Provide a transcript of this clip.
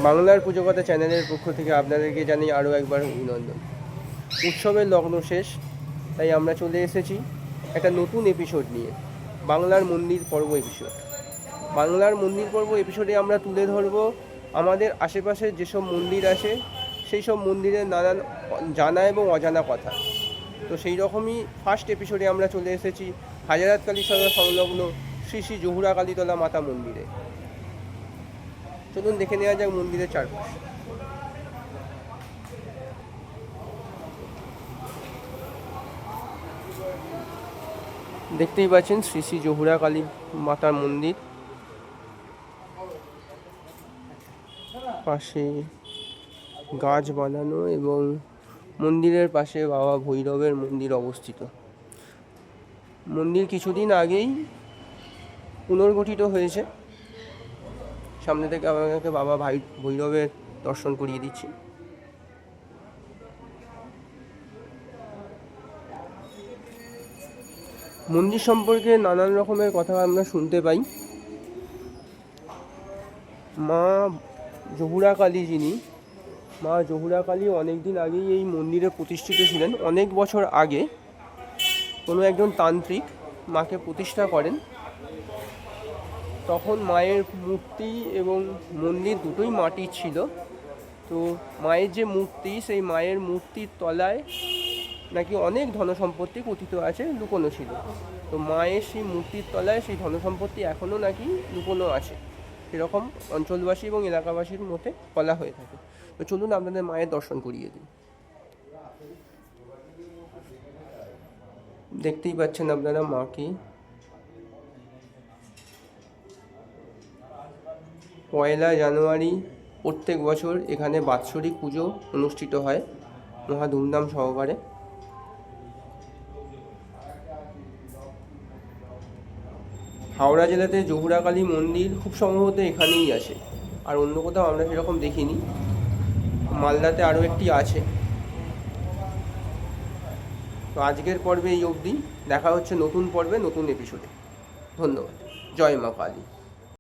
বাংলার পুজোকথা চ্যানেলের পক্ষ থেকে আপনাদেরকে জানাই আরও একবার অভিনন্দন। উৎসবের লগ্ন শেষ, তাই আমরা চলে এসেছি একটা নতুন এপিসোড নিয়ে, বাংলার মন্দির পর্ব এপিসোড। বাংলার মন্দির পর্ব এপিসোডে আমরা তুলে ধরব আমাদের আশেপাশে যেসব মন্দির আছে সেই সব মন্দিরের নানান জানা এবং অজানা কথা। তো সেই রকমই ফার্স্ট এপিসোডে আমরা চলে এসেছি হাজারাতকালী সংলগ্ন শ্রী শ্রী জহুরা কালীতলা মাতা মন্দিরে। চলুন দেখে নেওয়া যাক মন্দিরের চারপাশ। দেখতেই পাচ্ছেন শ্রী শ্রী জহুরা কালী মাতার মন্দির, পাশে গাছ বানানো এবং মন্দিরের পাশে বাবা ভৈরবের মন্দির অবস্থিত। মন্দির কিছুদিন আগেই পুনর্গঠিত হয়েছে। সামনে থেকে আমাকে বাবা ভৈরবের দর্শন করিয়ে দিচ্ছি। মন্দির সম্পর্কে নানান রকমের কথা আমরা শুনতে পাই। মা জহুরা কালী মা জহুরা কালী অনেক দিন আগেই এই মন্দিরে প্রতিষ্ঠিত ছিলেন। অনেক বছর আগে কোনো একজন তান্ত্রিক মাকে প্রতিষ্ঠা করেন। তখন মায়ের মূর্তি এবং মন্দির দুটোই মাটির ছিল। তো মায়ের যে মূর্তি, সেই মায়ের মূর্তির তলায় নাকি অনেক ধনসম্পত্তি কথিত আছে লুকোনো ছিল। তো মায়ের সেই মূর্তির তলায় সেই ধনসম্পত্তি এখনও নাকি লুকোনো আছে, এরকম অঞ্চলবাসী এবং এলাকাবাসীর মধ্যে বলা হয়ে থাকে। তো চলুন আপনাদের মায়ের দর্শন করিয়ে দিই। দেখতেই পাচ্ছেন আপনারা মাকে। পয়লা জানুয়ারি প্রত্যেক বছর এখানে বাৎসরিক পুজো অনুষ্ঠিত হয় মহা ধুমধাম সহকারে। হাওড়া জেলাতে জহুরা কালী মন্দির খুব সম্ভবত এখানেই আছে, আর অন্য কোথাও আমরা সেরকম দেখিনি। মালদাতে আরও একটি আছে। তো আজকের পর্বে এই অবধি, দেখা হচ্ছে নতুন পর্বে নতুন এপিসোডে। ধন্যবাদ। জয় মা কালী।